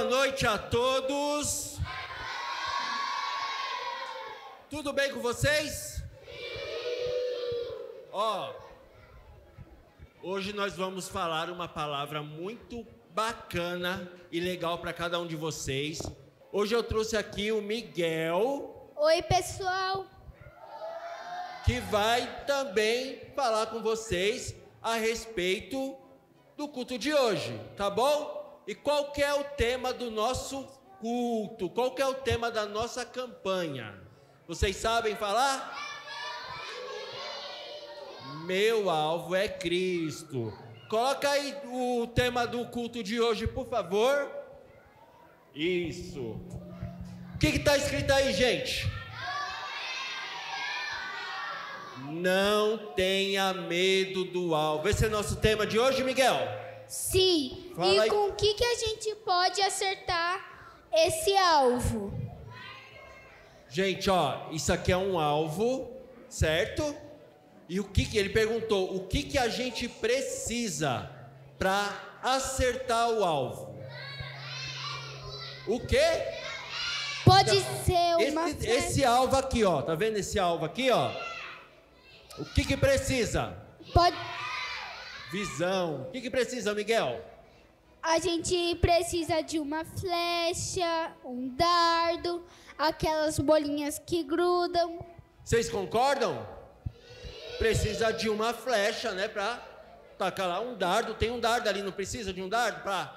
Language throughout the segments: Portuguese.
noite a todos. Tudo bem com vocês? Hoje nós vamos falar uma palavra muito bacana e legal para cada um de vocês. Hoje eu trouxe aqui o Miguel. Oi, pessoal. Que vai também falar com vocês a respeito do culto de hoje, tá bom? E qual que é o tema do nosso culto? Qual que é o tema da nossa campanha? Vocês sabem falar? Meu alvo é Cristo. Coloca aí o tema do culto de hoje, por favor. Isso. O que está escrito aí, gente? Não tenha medo do alvo. Esse é nosso tema de hoje, Miguel? Sim. Fala e aí. com o que a gente pode acertar esse alvo? Gente, isso aqui é um alvo, certo? E o que ele perguntou? O que a gente precisa para acertar o alvo? O quê? Pode ser uma Esse alvo aqui, tá vendo esse alvo aqui, O que precisa? Pode. Visão. O que precisa, Miguel? A gente precisa de uma flecha, um dardo, aquelas bolinhas que grudam. Vocês concordam? Precisa de uma flecha, né, para tacar lá um dardo. Tem um dardo ali, não precisa de um dardo para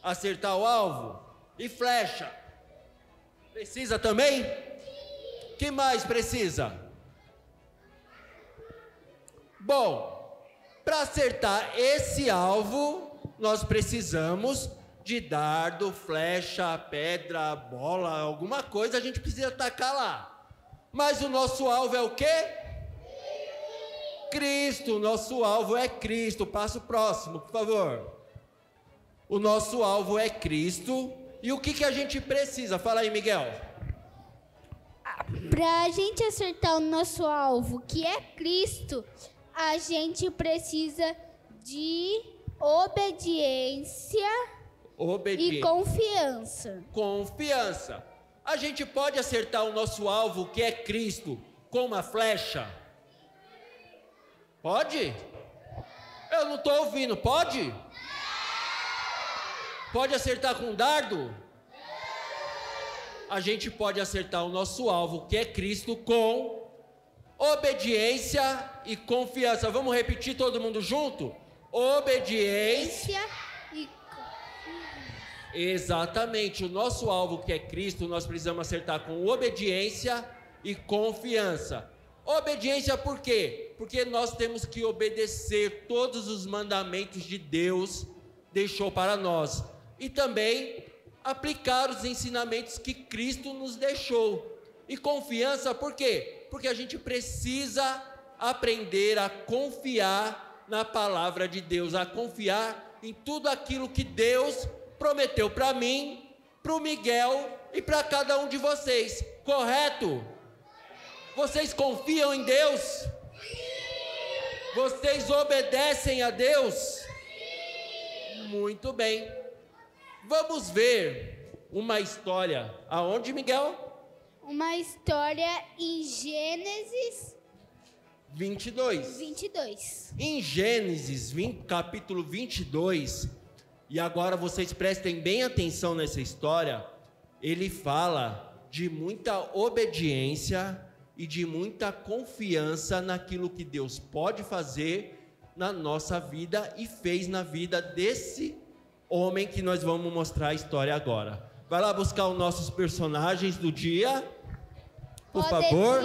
acertar o alvo? E flecha? Precisa também? O que mais precisa? Bom, para acertar esse alvo, nós precisamos de dardo, flecha, pedra, bola, alguma coisa a gente precisa tacar lá. Mas o nosso alvo é o quê? Cristo. O nosso alvo é Cristo. Passa o próximo, por favor. O nosso alvo é Cristo. E o que a gente precisa? Fala aí, Miguel. Para a gente acertar o nosso alvo, que é Cristo, a gente precisa de obediência e confiança. Confiança. A gente pode acertar o nosso alvo, que é Cristo, com uma flecha? Pode? Eu não estou ouvindo. Pode? Pode acertar com um dardo? A gente pode acertar o nosso alvo, que é Cristo, com obediência e confiança. Vamos repetir todo mundo junto? Obediência e Exatamente. O nosso alvo, que é Cristo, nós precisamos acertar com obediência e confiança. Obediência por quê? Porque nós temos que obedecer todos os mandamentos de Deus deixou para nós. E também aplicar os ensinamentos que Cristo nos deixou. E confiança por quê? Porque a gente precisa aprender a confiar na palavra de Deus, a confiar em tudo aquilo que Deus prometeu para mim, para o Miguel e para cada um de vocês. Correto? Vocês confiam em Deus? Vocês obedecem a Deus? Muito bem. Vamos ver uma história. Aonde, Miguel? Uma história em Gênesis 22. Em Gênesis, capítulo 22, e agora vocês prestem bem atenção nessa história, ele fala de muita obediência e de muita confiança naquilo que Deus pode fazer na nossa vida e fez na vida desse homem que nós vamos mostrar a história agora. Vai lá buscar os nossos personagens do dia, por favor.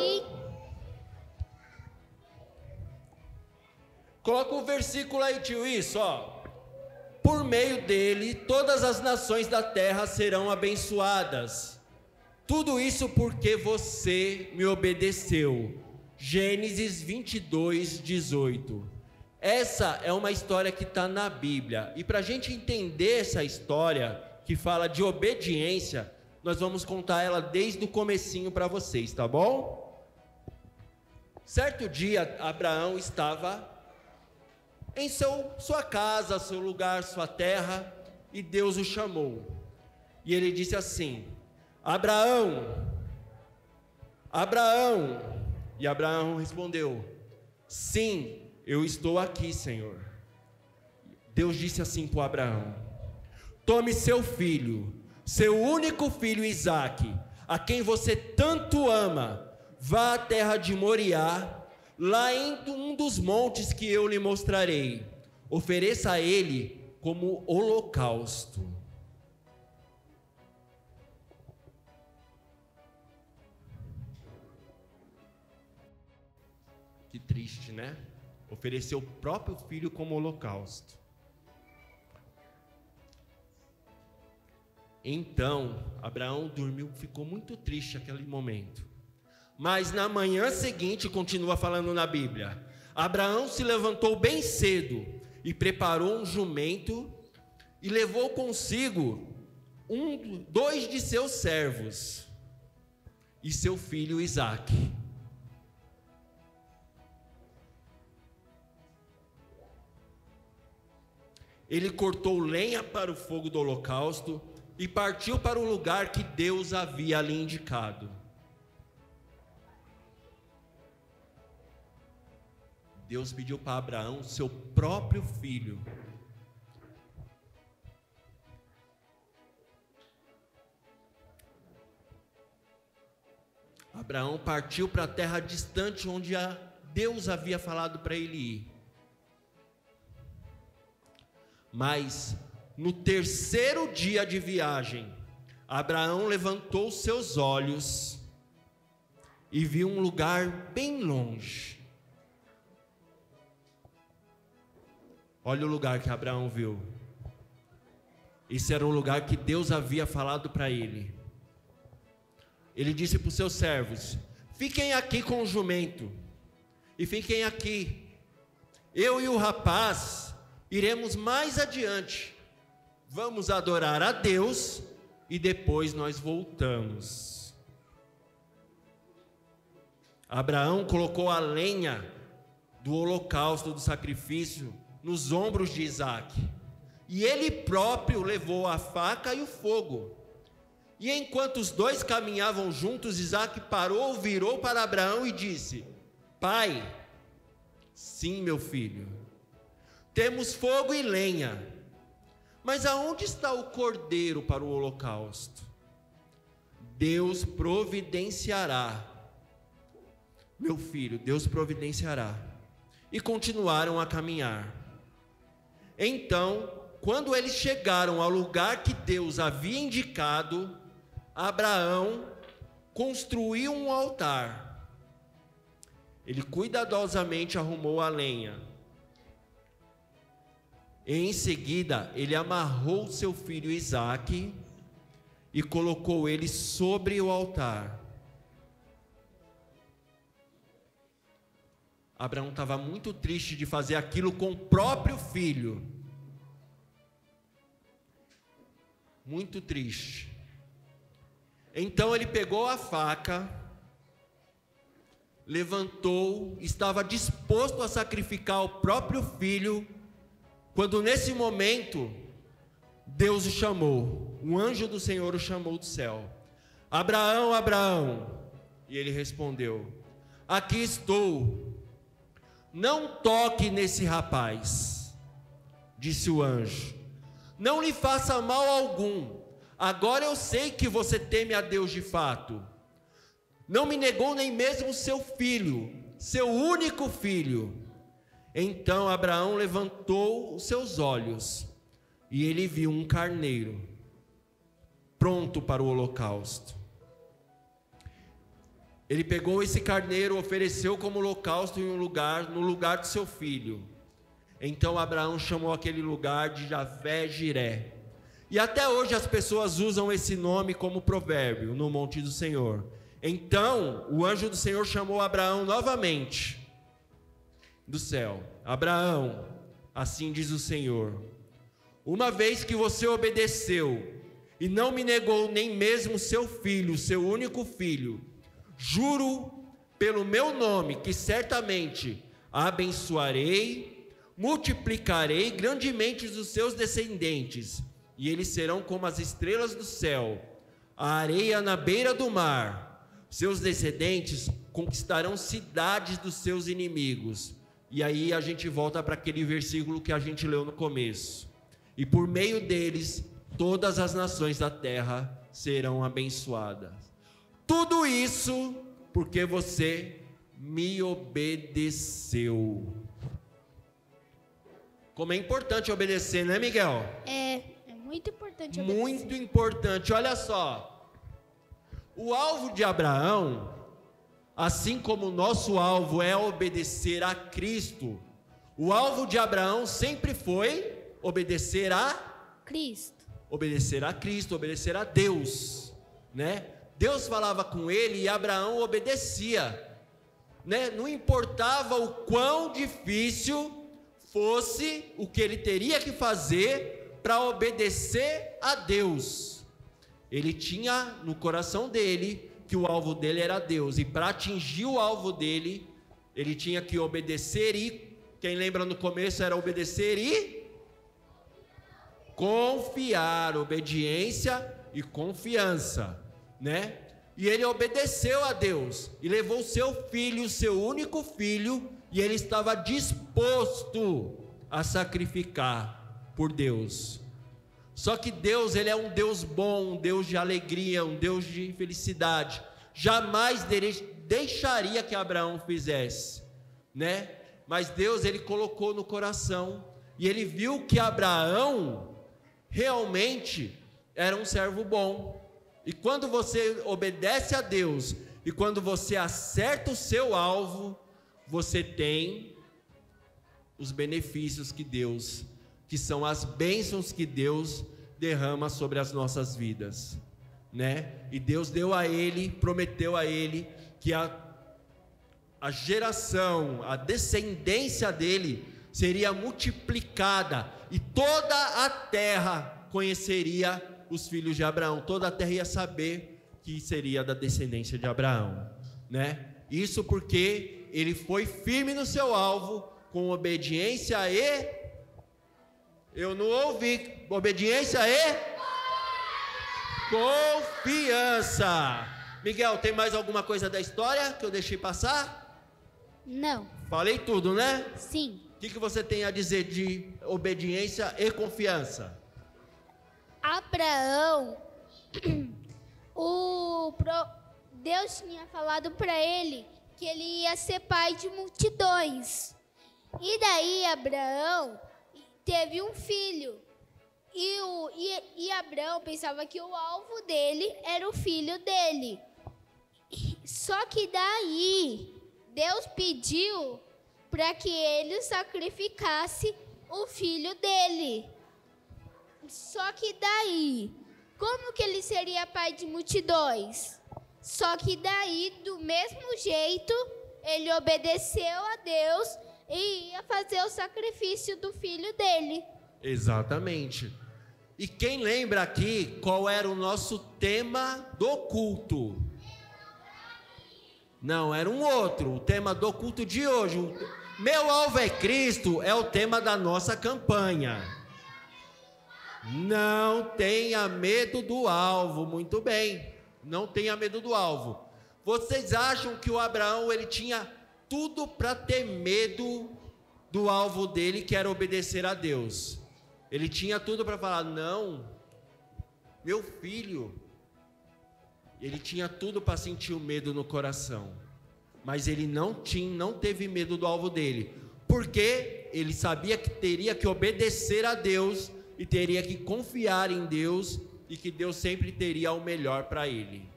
Coloca o versículo aí, tio, isso, Por meio dele, todas as nações da terra serão abençoadas. Tudo isso porque você me obedeceu. Gênesis 22, 18. Essa é uma história que está na Bíblia. E para a gente entender essa história, que fala de obediência, nós vamos contar ela desde o comecinho para vocês, tá bom? Certo dia, Abraão estava em sua casa, seu lugar, sua terra, e Deus o chamou. E ele disse assim: Abraão, Abraão. E Abraão respondeu: sim, eu estou aqui, Senhor. Deus disse assim para Abraão: tome seu filho, seu único filho Isaque, a quem você tanto ama, vá à terra de Moriá, lá em um dos montes que eu lhe mostrarei. Ofereça a ele como holocausto. Que triste, né? Ofereceu o próprio filho como holocausto. Então, Abraão dormiu, ficou muito triste naquele momento. Mas na manhã seguinte, continua falando na Bíblia, Abraão se levantou bem cedo e preparou um jumento e levou consigo dois de seus servos e seu filho Isaque. Ele cortou lenha para o fogo do holocausto e partiu para o lugar que Deus havia lhe indicado. Deus pediu para Abraão seu próprio filho. Abraão partiu para a terra distante onde Deus havia falado para ele ir. Mas no terceiro dia de viagem, Abraão levantou seus olhos e viu um lugar bem longe. Olha o lugar que Abraão viu. Esse era o lugar que Deus havia falado para ele. Ele disse para os seus servos: fiquem aqui com o jumento e fiquem aqui. Eu e o rapaz iremos mais adiante. Vamos adorar a Deus e depois nós voltamos. Abraão colocou a lenha do holocausto, do sacrifício, nos ombros de Isaque. E ele próprio levou a faca e o fogo. E enquanto os dois caminhavam juntos, Isaque parou, virou para Abraão e disse: pai, sim, meu filho, temos fogo e lenha, mas aonde está o cordeiro para o holocausto? Deus providenciará, meu filho, Deus providenciará. E continuaram a caminhar. Então, quando eles chegaram ao lugar que Deus havia indicado, Abraão construiu um altar. Ele cuidadosamente arrumou a lenha. E em seguida, ele amarrou seu filho Isaque e colocou ele sobre o altar. Abraão estava muito triste de fazer aquilo com o próprio filho. Muito triste. Então ele pegou a faca, levantou, estava disposto a sacrificar o próprio filho, quando nesse momento, Deus o chamou, um anjo do Senhor o chamou do céu: Abraão, Abraão. E ele respondeu: aqui estou. Não toque nesse rapaz, disse o anjo, não lhe faça mal algum. Agora eu sei que você teme a Deus de fato. Não me negou nem mesmo seu filho, seu único filho. Então Abraão levantou os seus olhos e ele viu um carneiro pronto para o holocausto. Ele pegou esse carneiro, ofereceu como holocausto no lugar de seu filho. Então Abraão chamou aquele lugar de Javé-Jiré. E até hoje as pessoas usam esse nome como provérbio no monte do Senhor. Então o anjo do Senhor chamou Abraão novamente do céu: Abraão, assim diz o Senhor, uma vez que você obedeceu e não me negou nem mesmo seu filho, seu único filho, juro pelo meu nome que certamente abençoarei, multiplicarei grandemente os seus descendentes, e eles serão como as estrelas do céu, a areia na beira do mar. Seus descendentes conquistarão cidades dos seus inimigos. E aí a gente volta para aquele versículo que a gente leu no começo. E por meio deles, todas as nações da terra serão abençoadas. Tudo isso porque você me obedeceu. Como é importante obedecer, não é, Miguel? É muito importante obedecer. Muito importante. Olha só. O alvo de Abraão, assim como o nosso alvo é obedecer a Cristo, o alvo de Abraão sempre foi obedecer a Cristo. Obedecer a Cristo, obedecer a Deus, né? Deus falava com ele e Abraão obedecia, né? Não importava o quão difícil fosse o que ele teria que fazer para obedecer a Deus. Ele tinha no coração dele que o alvo dele era Deus, e para atingir o alvo dele, ele tinha que obedecer e, quem lembra no começo era obedecer e confiar, obediência e confiança, né? E ele obedeceu a Deus, e levou o seu filho, o seu único filho, e ele estava disposto a sacrificar por Deus. Só que Deus, ele é um Deus bom, um Deus de alegria, um Deus de felicidade. Jamais deixaria que Abraão fizesse, né? Mas Deus, ele colocou no coração, e ele viu que Abraão realmente era um servo bom. E quando você obedece a Deus, e quando você acerta o seu alvo, você tem os benefícios que são as bênçãos que Deus derrama sobre as nossas vidas, né? E Deus deu a ele, prometeu a ele que a geração, a descendência dele seria multiplicada, e toda a terra conheceria os filhos de Abraão, toda a terra ia saber que seria da descendência de Abraão, né? Isso porque ele foi firme no seu alvo, com obediência e... Eu não ouvi. Obediência e confiança. Miguel, tem mais alguma coisa da história que eu deixei passar? Não. Falei tudo, né? Sim. O que você tem a dizer de obediência e confiança? Abraão, Deus tinha falado para ele que ele ia ser pai de multidões. E daí Abraão teve um filho, e Abraão pensava que o alvo dele era o filho dele. Só que daí Deus pediu para que ele sacrificasse o filho dele. Só que daí, como que ele seria pai de multidões? Só que daí, do mesmo jeito, ele obedeceu a Deus e ia fazer o sacrifício do filho dele. Exatamente. E quem lembra aqui qual era o nosso tema do culto? Não, era um outro. O tema do culto de hoje, meu alvo é Cristo, é o tema da nossa campanha. Não tenha medo do alvo. Muito bem, não tenha medo do alvo. Vocês acham que o Abraão, ele tinha tudo para ter medo do alvo dele, que era obedecer a Deus? Ele tinha tudo para falar, não, meu filho. Ele tinha tudo para sentir o medo no coração, mas ele não teve medo do alvo dele, porque ele sabia que teria que obedecer a Deus, e teria que confiar em Deus, e que Deus sempre teria o melhor para ele.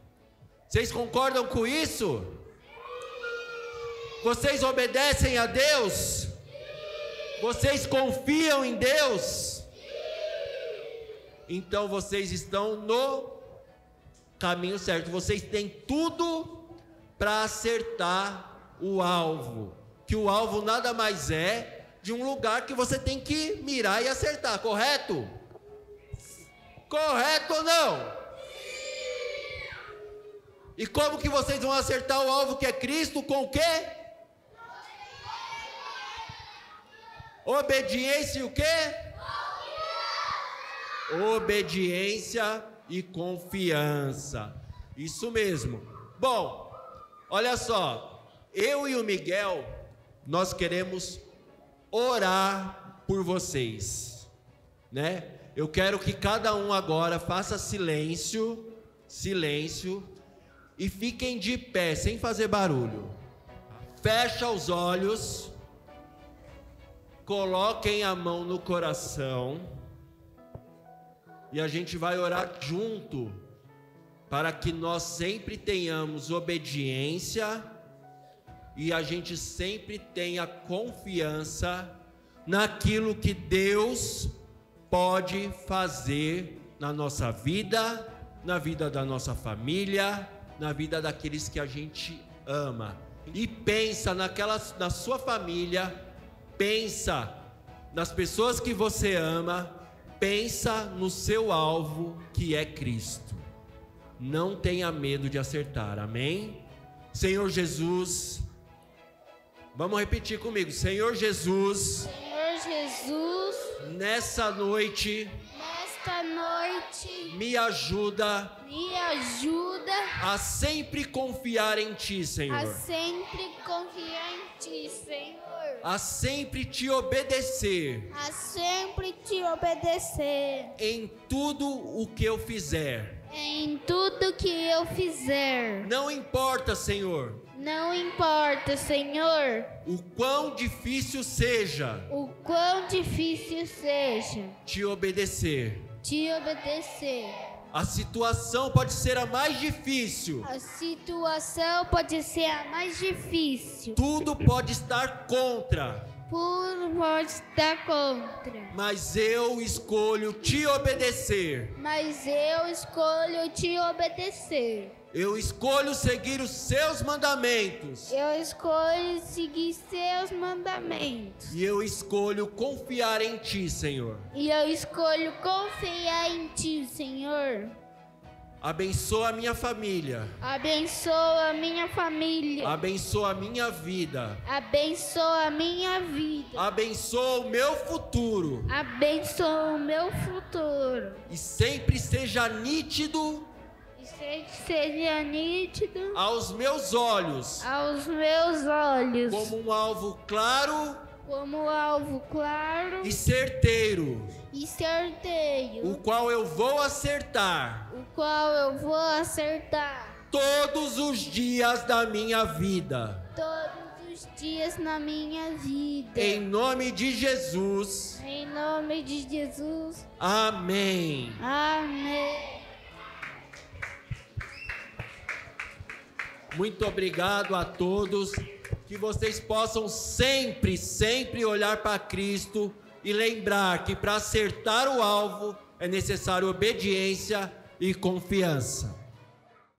Vocês concordam com isso? Vocês obedecem a Deus? Vocês confiam em Deus? Então vocês estão no caminho certo. Vocês têm tudo para acertar o alvo. Que o alvo nada mais é de um lugar que você tem que mirar e acertar, correto? Correto ou não? E como que vocês vão acertar o alvo que é Cristo? Com o quê? Obediência e o quê? Obediência e confiança. Isso mesmo. Bom, olha só, eu e o Miguel, nós queremos orar por vocês, né? Eu quero que cada um agora faça silêncio, e fiquem de pé, sem fazer barulho. Fecha os olhos, coloquem a mão no coração, e a gente vai orar junto, para que nós sempre tenhamos obediência, e a gente sempre tenha confiança naquilo que Deus pode fazer na nossa vida, na vida da nossa família, na vida daqueles que a gente ama. E pensa na sua família, pensa nas pessoas que você ama, pensa no seu alvo, que é Cristo. Não tenha medo de acertar, amém? Senhor Jesus, vamos repetir comigo. Senhor Jesus, nessa noite, me ajuda a sempre confiar em Ti, Senhor. A sempre te obedecer. Em tudo o que eu fizer. Não importa, Senhor. O quão difícil seja. Te obedecer. A situação pode ser a mais difícil. Tudo pode estar contra. Mas eu escolho te obedecer. Eu escolho seguir os seus mandamentos. E eu escolho confiar em Ti, Senhor. Abençoa a minha família. Abençoa a minha vida. Abençoa o meu futuro. E sempre seja nítido aos meus olhos, como um alvo claro, e certeiro, o qual eu vou acertar, todos os dias da minha vida. Em nome de Jesus. Amém. Muito obrigado a todos, que vocês possam sempre olhar para Cristo e lembrar que para acertar o alvo é necessário obediência e confiança.